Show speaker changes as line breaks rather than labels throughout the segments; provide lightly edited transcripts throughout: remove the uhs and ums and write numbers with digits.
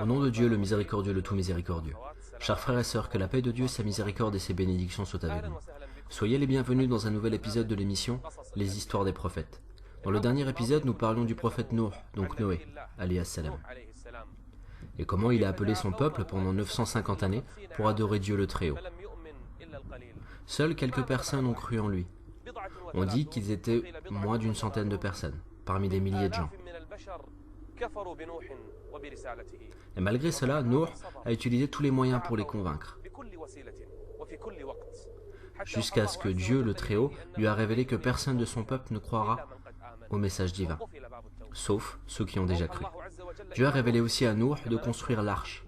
Au nom de Dieu, le miséricordieux, le tout miséricordieux. Chers frères et sœurs, que la paix de Dieu, sa miséricorde et ses bénédictions soient avec vous. Soyez les bienvenus dans un nouvel épisode de l'émission Les histoires des prophètes. Dans le dernier épisode, nous parlions du prophète Nuh, donc Noé, alayhi salam, et comment il a appelé son peuple pendant 950 années pour adorer Dieu le Très-Haut. Seules quelques personnes ont cru en lui. On dit qu'ils étaient moins d'une centaine de personnes, parmi des milliers de gens. Et malgré cela, Nuh a utilisé tous les moyens pour les convaincre, jusqu'à ce que Dieu le Très-Haut lui a révélé que personne de son peuple ne croira au message divin, sauf ceux qui ont déjà cru. Dieu a révélé aussi à Nuh de construire l'arche.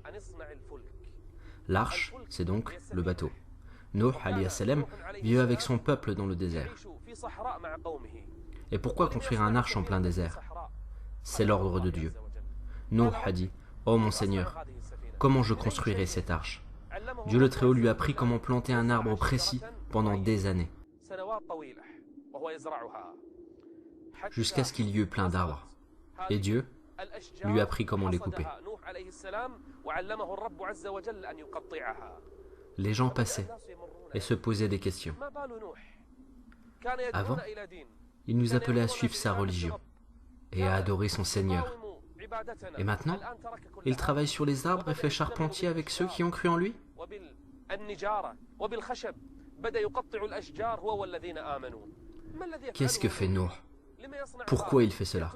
L'arche, c'est donc le bateau. Nuh, alayhi salam, vivait avec son peuple dans le désert. Et pourquoi construire un arche en plein désert? C'est l'ordre de Dieu. Nuh a dit: « Oh mon Seigneur, comment je construirai cette arche ?» Dieu le Très-Haut lui a appris comment planter un arbre précis pendant des années, jusqu'à ce qu'il y eut plein d'arbres. Et Dieu lui a appris comment les couper. Les gens passaient et se posaient des questions. Avant, il nous appelait à suivre sa religion et à adorer son Seigneur. Et maintenant, il travaille sur les arbres et fait charpentier avec ceux qui ont cru en lui. Qu'est-ce que fait Nuh? Pourquoi il fait cela?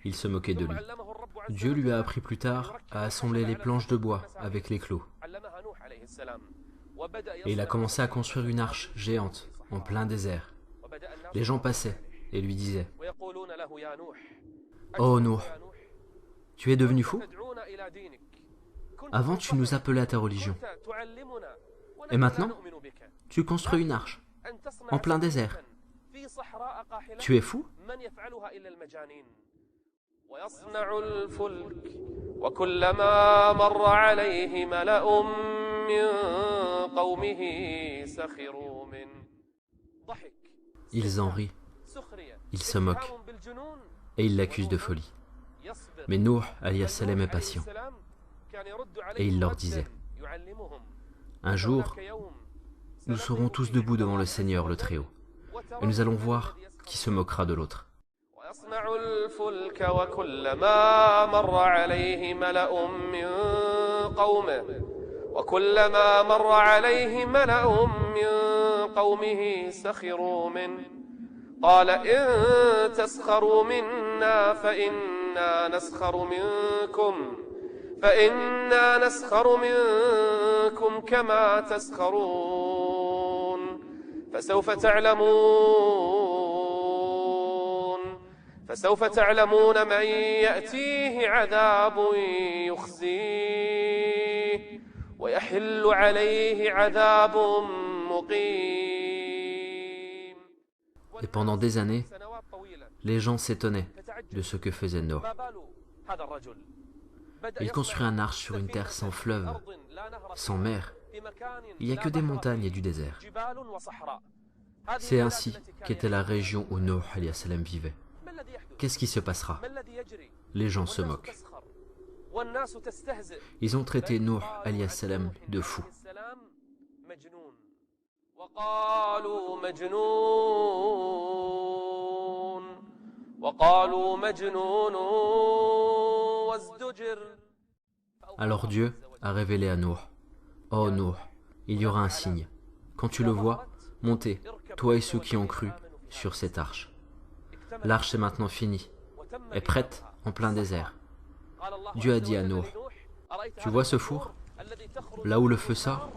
Il se moquait de lui. Dieu lui a appris plus tard à assembler les planches de bois avec les clous. Et il a commencé à construire une arche géante en plein désert. Les gens passaient et lui disaient: « Oh Nuh, tu es devenu fou? Avant tu nous appelais à ta religion. Et maintenant, tu construis une arche en plein désert. Tu es fou? » Ils en rient, ils se moquent, et ils l'accusent de folie. Mais Nuh, alayhi salam, est patient, et il leur disait: « Un jour, nous serons tous debout devant le Seigneur le Très-Haut, et nous allons voir qui se moquera de l'autre. »
وكلما مر عليه ملأ من قومه سخروا منه قال إن تسخروا منا فإنا نسخر منكم كما تسخرون فسوف تعلمون من يأتيه عذاب يخزيه ويحل عليه عذاب مقيم.
Et pendant des années, les gens s'étonnaient de ce que faisait Nuh. Il construit un arche sur une terre sans fleuve, sans mer. Il n'y a que des montagnes et du désert. C'est ainsi qu'était la région où Nuh alayhi salam vivait. Qu'est-ce qui se passera? Les gens se moquent. Ils ont traité Nuh alayhi salam de fou. Alors Dieu a révélé à Nuh: « Oh Nuh, il y aura un signe. Quand tu le vois, montez, toi et ceux qui ont cru, sur cette arche. L'arche est maintenant finie, est prête en plein désert. » Dieu a dit à Nuh: « Tu vois ce four? Là où le feu sort?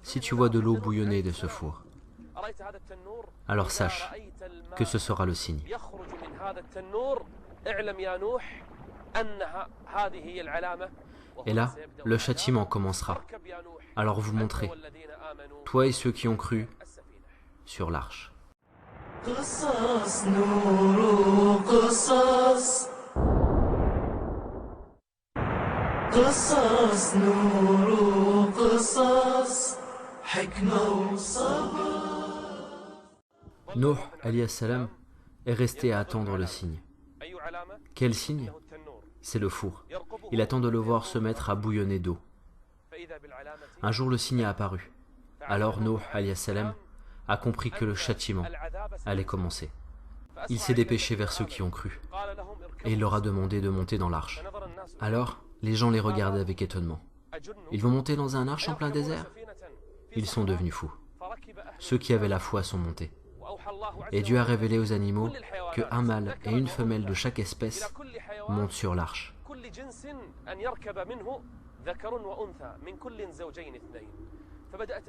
Si tu vois de l'eau bouillonner de ce four, alors sache que ce sera le signe. » Et là, le châtiment commencera. Alors vous montrez, toi et ceux qui ont cru, sur l'arche.
قصص نور وقصص حكمة وصبر.
Nuh alayhi salam est resté à attendre le signe. Quel signe? C'est le four. Il attend de le voir se mettre à bouillonner d'eau. Un jour, le signe a apparu. Alors Nuh alayhi salam a compris que le châtiment allait commencer. Il s'est dépêché vers ceux qui ont cru et il leur a demandé de monter dans l'arche. Alors, les gens les regardaient avec étonnement. Ils vont monter dans un arche en plein désert? Ils sont devenus fous. Ceux qui avaient la foi sont montés. Et Dieu a révélé aux animaux que un mâle et une femelle de chaque espèce montent sur l'arche.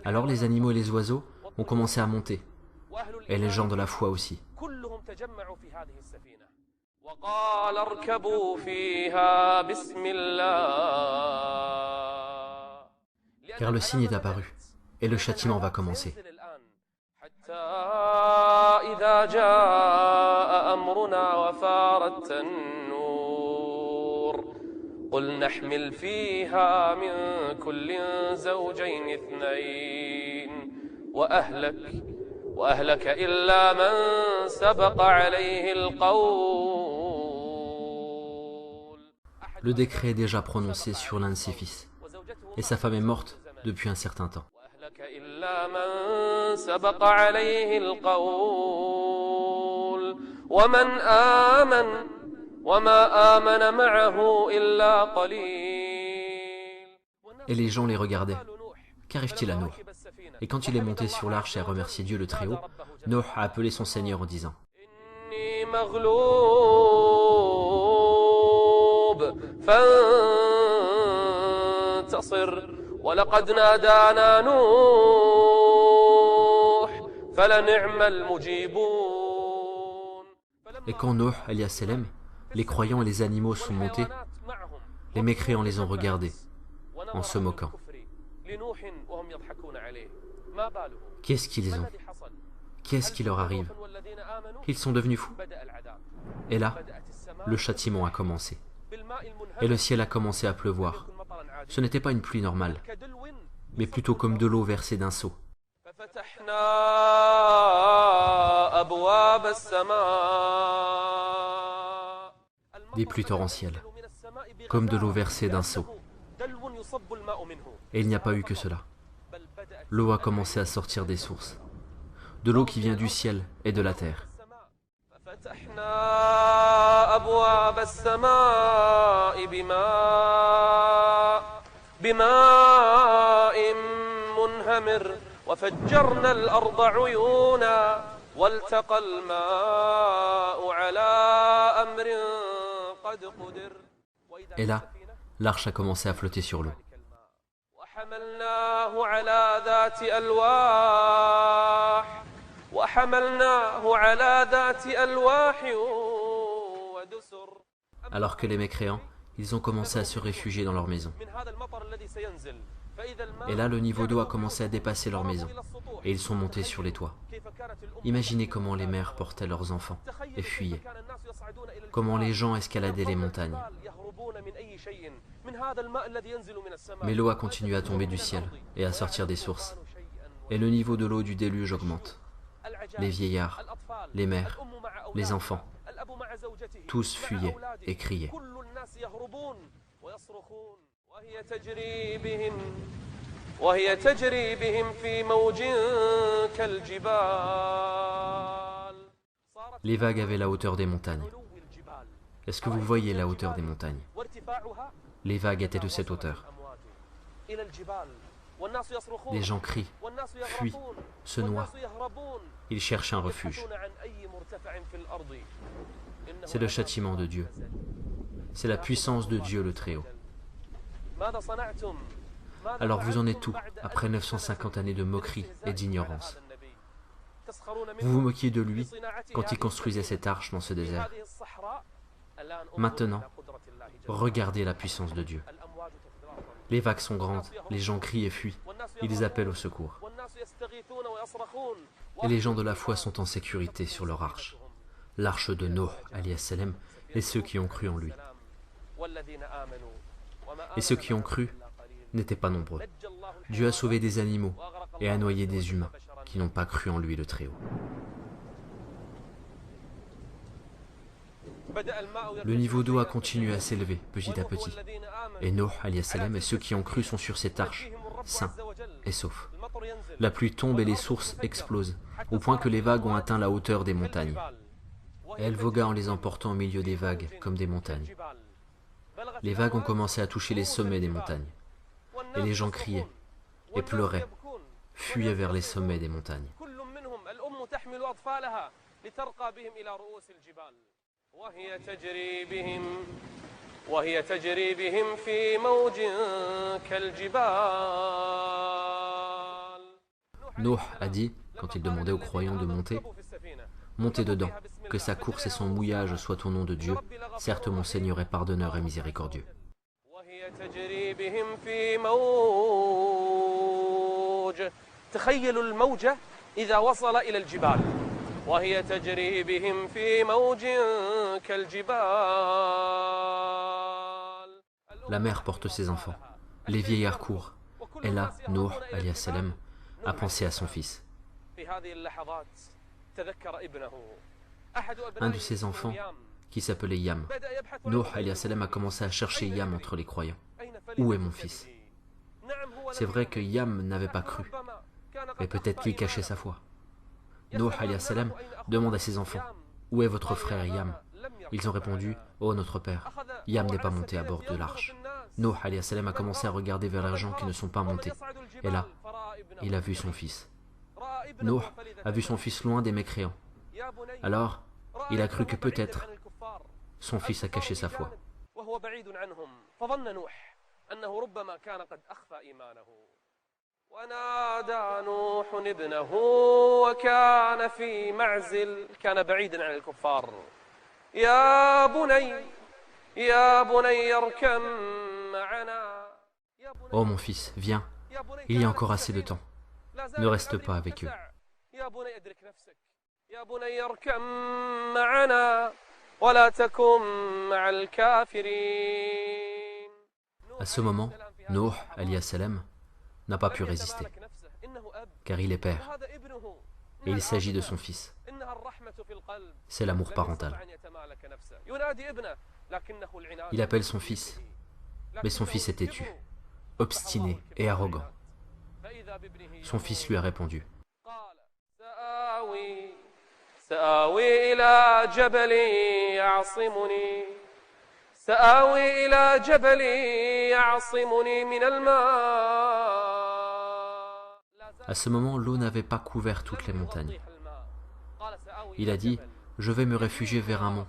Alors les animaux et les oiseaux ont commencé à monter, et les gens de la foi aussi. Car le signe est apparu, et le châtiment va commencer.
قل نحمل فيها من كل زوجين اثنين وأهلك إلا من سبق عليه القول.
Le décret est déjà prononcé sur l'un de ses fils, et sa femme est morte depuis un certain temps.
وأهلك إلا من سبق عليه القول ومن آمن وما آمن معه إلا قليل.
Et les gens les regardaient. Qu'arrive-t-il à Nuh? Et quand il est monté sur l'arche et a remercié Dieu le Très-Haut, Nuh a appelé son Seigneur en disant:
إني مغلوب فانتصر ولقد نادانا نوح فلنعم المجيبون.
Et quand Nuh alayhi salam, les croyants et les animaux sont montés, les mécréants les ont regardés en se moquant. Qu'est-ce qu'ils ont? Qu'est-ce qui leur arrive? Ils sont devenus fous. Et là, le châtiment a commencé. Et le ciel a commencé à pleuvoir. Ce n'était pas une pluie normale, mais plutôt comme de l'eau versée d'un seau. Des pluies torrentielles, comme de l'eau versée d'un seau. Et il n'y a pas eu que cela. L'eau a commencé à sortir des sources, de l'eau qui vient du ciel et de la terre. Et là, l'arche a commencé à flotter sur l'eau. Alors que les mécréants, ils ont commencé à se réfugier dans leur maison. Et là, le niveau d'eau a commencé à dépasser leur maison, et ils sont montés sur les toits. Imaginez comment les mères portaient leurs enfants et fuyaient. Comment les gens escaladaient les montagnes. Mais l'eau a continué à tomber du ciel et à sortir des sources. Et le niveau de l'eau du déluge augmente. Les vieillards, les mères, les enfants, tous fuyaient et criaient. Les vagues avaient la hauteur des montagnes. Est-ce que vous voyez la hauteur des montagnes? Les vagues étaient de cette hauteur. Les gens crient, fuient, se noient. Ils cherchent un refuge. C'est le châtiment de Dieu. C'est la puissance de Dieu le Très-Haut. Alors vous en êtes où après 950 années de moquerie et d'ignorance? Vous vous moquiez de lui quand il construisait cette arche dans ce désert. Maintenant, regardez la puissance de Dieu. Les vagues sont grandes, les gens crient et fuient, ils appellent au secours. Et les gens de la foi sont en sécurité sur leur arche, l'arche de Nuh alayhi salam, et ceux qui ont cru en lui. Et ceux qui ont cru n'étaient pas nombreux. Dieu a sauvé des animaux et a noyé des humains qui n'ont pas cru en lui le Très-Haut. Le niveau d'eau a continué à s'élever petit à petit. Et Nuh alayhi salam et ceux qui ont cru sont sur cette arche, sains et saufs. La pluie tombe et les sources explosent, au point que les vagues ont atteint la hauteur des montagnes. Et elle vogua en les emportant au milieu des vagues, comme des montagnes. Les vagues ont commencé à toucher les sommets des montagnes. Et les gens criaient, et pleuraient, fuyaient vers les sommets des montagnes. Nuh a dit, quand il demandait aux croyants de monter, « Montez dedans, que sa course et son mouillage soient au nom de Dieu, certes mon Seigneur est pardonneur et miséricordieux. » La mère porte ses enfants, les vieillards courent, et là, Nuh alayhi salam a pensé à son fils. Un de ses enfants, qui s'appelait Yam. Nuh alayhi salam a commencé à chercher Yam entre les croyants. Où est mon fils? C'est vrai que Yam n'avait pas cru, mais peut-être qu'il cachait sa foi. Nuh alayhi salam demande à ses enfants, où est votre frère Yam? Ils ont répondu, oh notre père, Yam n'est pas monté à bord de l'arche. Nuh alayhi salam a commencé à regarder vers les gens qui ne sont pas montés. Et là, il a vu son fils. Nuh a vu son fils loin des mécréants. Alors, il a cru que peut-être son fils a caché sa foi.
ونادى نوح ابنه وكان في معزل كان بعيدا عن الكفار يا بني اركب معنا.
Oh mon fils, viens, il y a encore assez de temps. Ne reste pas avec eux.
يا بني ادرك نفسك يا بني اركب معنا ولا تكن مع الكافرين.
À ce moment, Nuh alayhi salam n'a pas pu résister, car il est père, et il s'agit de son fils. C'est l'amour parental. Il appelle son fils, mais son fils est têtu, obstiné et arrogant. Son fils lui a répondu,
سآوي إلى جبل يعصمني من الماء.
À ce moment, l'eau n'avait pas couvert toutes les montagnes. Il a dit, je vais me réfugier vers un mont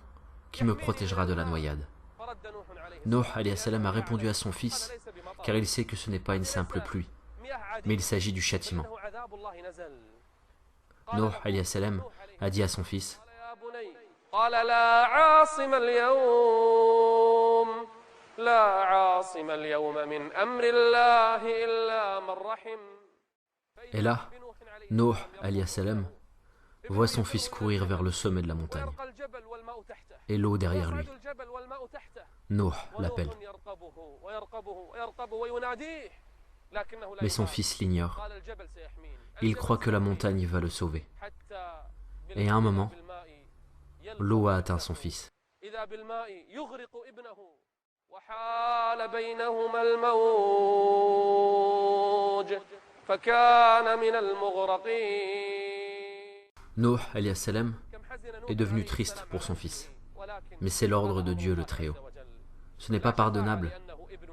qui me protégera de la noyade. Nuh alayhi salam a répondu à son fils, car il sait que ce n'est pas une simple pluie, mais il s'agit du châtiment. Nuh alayhi salam a dit à son fils,
قال لا عاصم اليوم من أمر الله إلا من رحم.
Et là, Nuh alayhi salam voit son fils courir vers le sommet de la montagne, et l'eau derrière lui. Nuh l'appelle. Mais son fils l'ignore. Il croit que la montagne va le sauver. Et à un moment, l'eau a atteint son fils. Nuh alayhi salam est devenu triste pour son fils. Mais c'est l'ordre de Dieu le Très-Haut. Ce n'est pas pardonnable,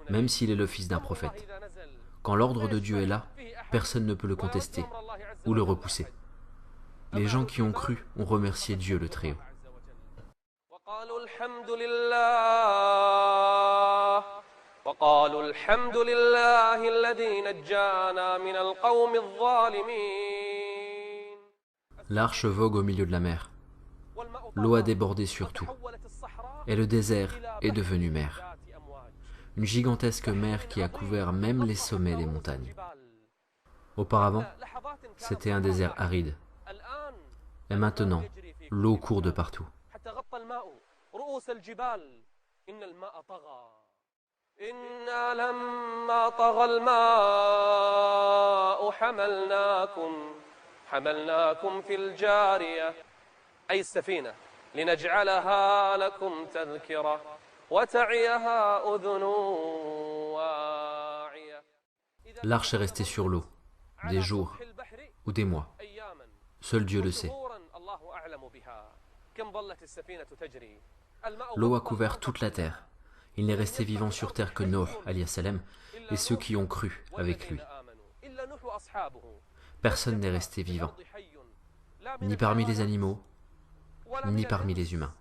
même s'il est le fils d'un prophète. Quand l'ordre de Dieu est là, personne ne peut le contester ou le repousser. Les gens qui ont cru ont remercié Dieu le Très-Haut.
وقالوا الحمد لله الذي نجانا من القوم الظالمين.
L'arche vogue au milieu de la mer. L'eau a débordé sur tout. Et le désert est devenu mer. Une gigantesque mer qui a couvert même les sommets des montagnes. Auparavant, c'était un désert aride. Et maintenant, l'eau court de partout.
إنا لما طغى الماء حملناكم في الجارية أي السفينة لنجعلها لكم تذكرة وتعيها أذن واعية.
L'arche est restée sur l'eau, des jours ou des mois. Seul Dieu le sait. L'eau a couvert toute la terre. Il n'est resté vivant sur terre que Nuh alayhi salam et ceux qui ont cru avec lui. Personne n'est resté vivant, ni parmi les animaux, ni parmi les humains.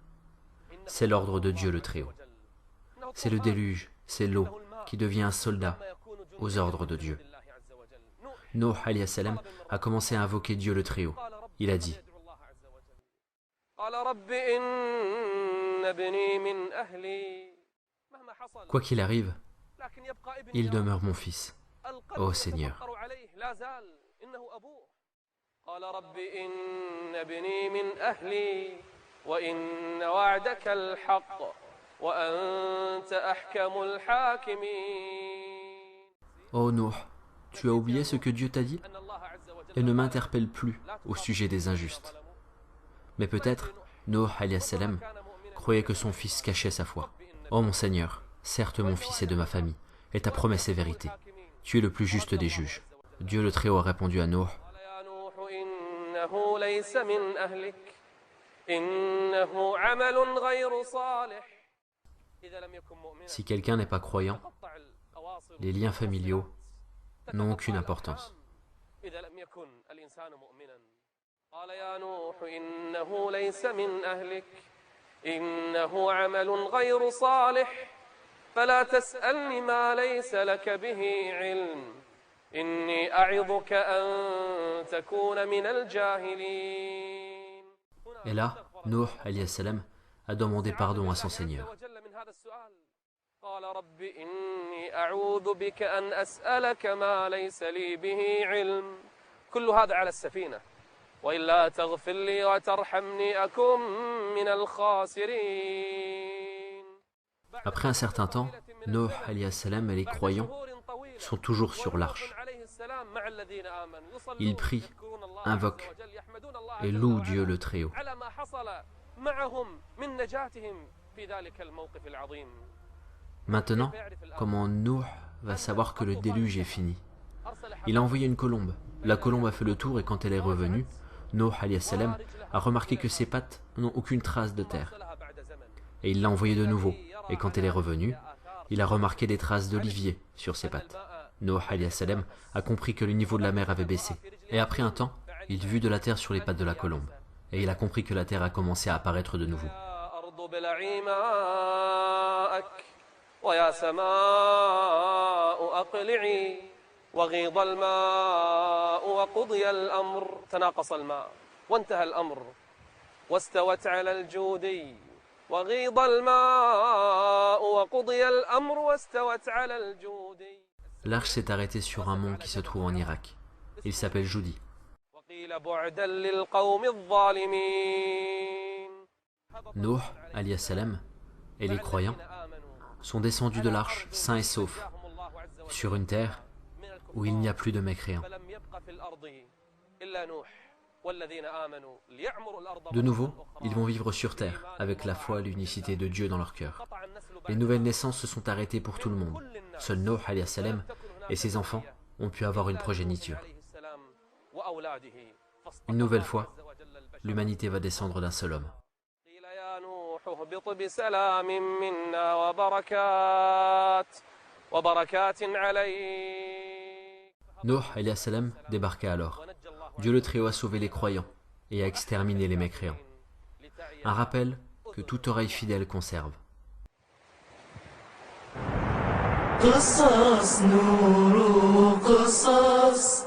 C'est l'ordre de Dieu le Très-Haut. C'est le déluge, c'est l'eau qui devient un soldat aux ordres de Dieu. Nuh alayhi salam a commencé à invoquer Dieu le Très-Haut. Il a dit: quoi qu'il arrive, il demeure mon fils, ô Seigneur. Ô Nuh, tu as oublié ce que Dieu t'a dit? Et ne m'interpelle plus au sujet des injustes. Mais peut-être, Nuh alayhi salam croyait que son fils cachait sa foi. Ô mon Seigneur, certes mon fils est de ma famille, et ta promesse est vérité. Tu es le plus juste des juges. Dieu le Très-Haut a répondu à Nuh: si quelqu'un n'est pas croyant, les liens familiaux n'ont aucune importance.
فلا تسألني ما ليس لك به علم إني أعظك أن تكون من الجاهلين.
Et là, Nuh alayhi salam a demandé pardon à son Seigneur.
قال رب إني أعوذ بك أن أسألك ما ليس لي به علم. كل هذا على السفينة. وإلا تغفر لي وترحمني أكن من الخاسرين.
Après un certain temps, Nuh alayhi salam et les croyants sont toujours sur l'arche. Ils prient, invoquent et louent Dieu le Très-Haut. Maintenant, comment Nuh va savoir que le déluge est fini? Il a envoyé une colombe. La colombe a fait le tour et quand elle est revenue, Nuh alayhi salam a remarqué que ses pattes n'ont aucune trace de terre. Et il l'a envoyée de nouveau. Et quand elle est revenue, il a remarqué des traces d'olivier sur ses pattes. Nuh alayhi salam a compris que le niveau de la mer avait baissé. Et après un temps, il vit de la terre sur les pattes de la colombe. Et il a compris que la terre a commencé à apparaître de nouveau. L'arche s'est arrêtée sur un mont qui se trouve en Irak. Il s'appelle Joudi. Nuh alayhi salam et les croyants sont descendus de l'arche sains et saufs sur une terre où il n'y a plus de mécréants. De nouveau, ils vont vivre sur terre avec la foi et l'unicité de Dieu dans leur cœur. Les nouvelles naissances se sont arrêtées pour tout le monde. Seul Nuh alayhi salam et ses enfants ont pu avoir une progéniture. Une nouvelle fois, l'humanité va descendre d'un seul homme. Nuh alayhi salam débarqua alors. Dieu le Très-Haut a sauvé les croyants et a exterminé les mécréants. Un rappel que toute oreille fidèle conserve.
قصص نور قصص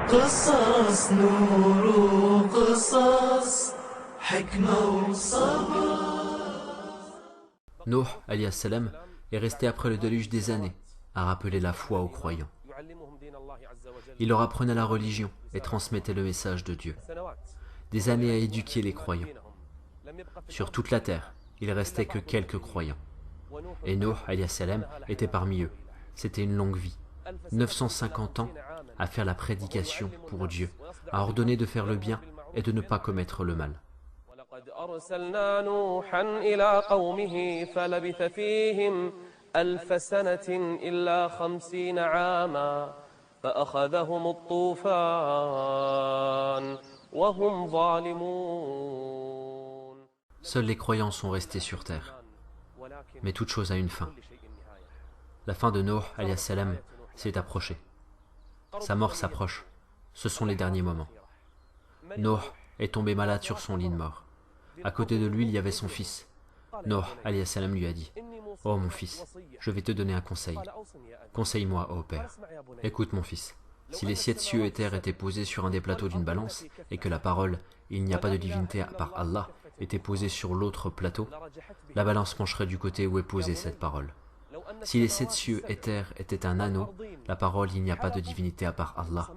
قصص نور قصص حكمة وصبر.
Nuh alayhi salam est resté après le déluge des années à rappeler la foi aux croyants. Il leur apprenait la religion et transmettait le message de Dieu. Des années à éduquer les croyants. Sur toute la terre, il restait que quelques croyants. Et Nuh alayhi salam était parmi eux. C'était une longue vie. 950 ans à faire la prédication pour Dieu, à ordonner de faire le bien est de ne pas commettre le mal.
ولقد أرسلنا نوحا إلى قومه فلبث فيهم 1000 سنة إلا 50 عاما فأخذهم الطوفان وهم ظالمون.
Seuls les croyants sont restés sur terre. Mais toute chose a une fin. La fin de Nuh alayhi salam s'est approchée. Sa mort s'approche. Ce sont les derniers moments. Nuh est tombé malade sur son lit de mort. À côté de lui, il y avait son fils. Nuh alayhi salam lui a dit: « Oh mon fils, je vais te donner un conseil. Conseille-moi, ô père. Écoute mon fils, si les 7 cieux et terres étaient posés sur un des plateaux d'une balance, et que la parole « il n'y a pas de divinité à part Allah » était posée sur l'autre plateau, la balance pencherait du côté où est posée cette parole. Si les 7 cieux et terres étaient un anneau, la parole « il n'y a pas de divinité à part Allah »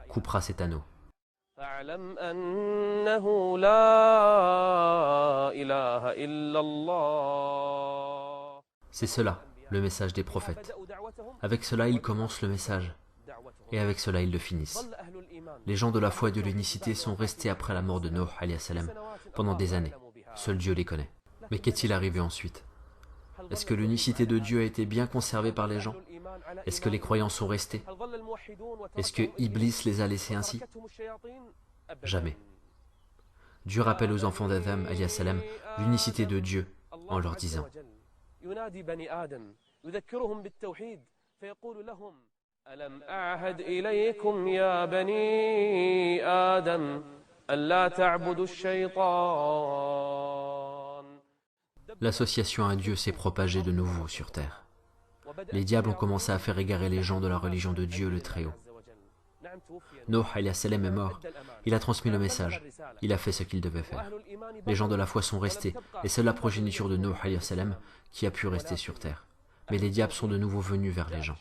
coupera cet anneau.
فاعلم أنه لا إله إلا الله.
C'est cela, le message des prophètes. Avec cela, ils commencent le message. Et avec cela, ils le finissent. Les gens de la foi et de l'unicité sont restés après la mort de Nuh alayhi salam pendant des années. Seul Dieu les connaît. Mais qu'est-il arrivé ensuite? Est-ce que l'unicité de Dieu a été bien conservée par les gens? Est-ce que les croyants sont restés? Est-ce que Iblis les a laissés ainsi? Jamais. Dieu rappelle aux enfants d'Adam alayhi salam l'unicité de Dieu en leur disant:
ألم أعهد إليكم يا بني آدم ألا تعبدوا الشيطان.
L'association à Dieu s'est propagée de nouveau sur terre. Les diables ont commencé à faire égarer les gens de la religion de Dieu le Très-Haut. Nuh alayhi salam est mort. Il a transmis le message. Il a fait ce qu'il devait faire. Les gens de la foi sont restés, et c'est la progéniture de Nuh alayhi salam qui a pu rester sur terre. Mais les diables sont de nouveau venus vers les gens.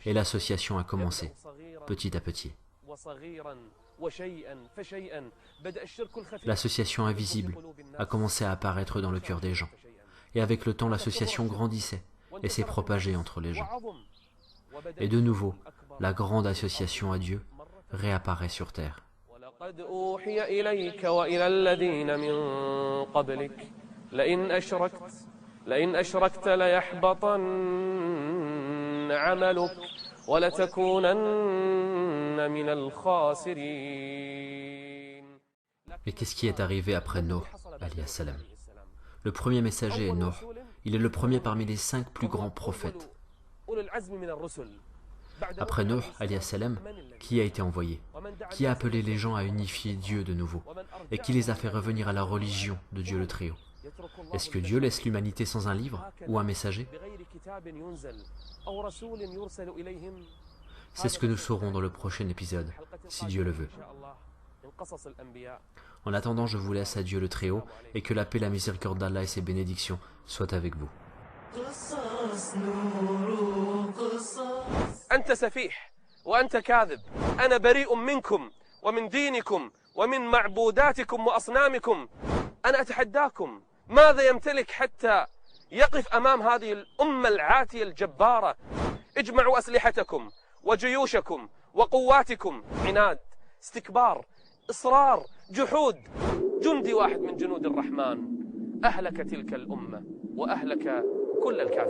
Et l'association a commencé, petit à petit. L'association invisible a commencé à apparaître dans le cœur des gens. Et avec le temps, l'association grandissait et s'est propagée entre les gens. Et de nouveau, la grande association à Dieu réapparaît sur terre.
لئن أشركت ليحبطن عملك ولتكونن من الخاسرين.
Mais qu'est-ce qui est arrivé après Nuh alayhi salam? Le premier messager est Nuh. Il est le premier parmi les 5 plus grands prophètes. Après Nuh alayhi salam, qui a été envoyé? Qui a appelé les gens à unifier Dieu de nouveau? Et qui les a fait revenir à la religion de Dieu le Très-Haut? Est-ce que Dieu laisse l'humanité sans un livre ou un messager? C'est ce que nous saurons dans le prochain épisode, si Dieu le veut. En attendant, je vous laisse à Dieu le Très-Haut et que la paix, la miséricorde d'Allah et ses bénédictions soient avec vous.
أنت سفيح وأنت كاذب. أنا بريء منكم ومن دينكم ومن معبوداتكم وأصنامكم. أنا أتحداكم ماذا يمتلك حتى يقف أمام هذه الأمة العاتية الجبارة. اجمعوا أسلحتكم وجيوشكم وقواتكم. عناد، استكبار، إصرار، جحود. جندي واحد من جنود الرحمن أهلك تلك الأمة وأهلك كل الكافرين.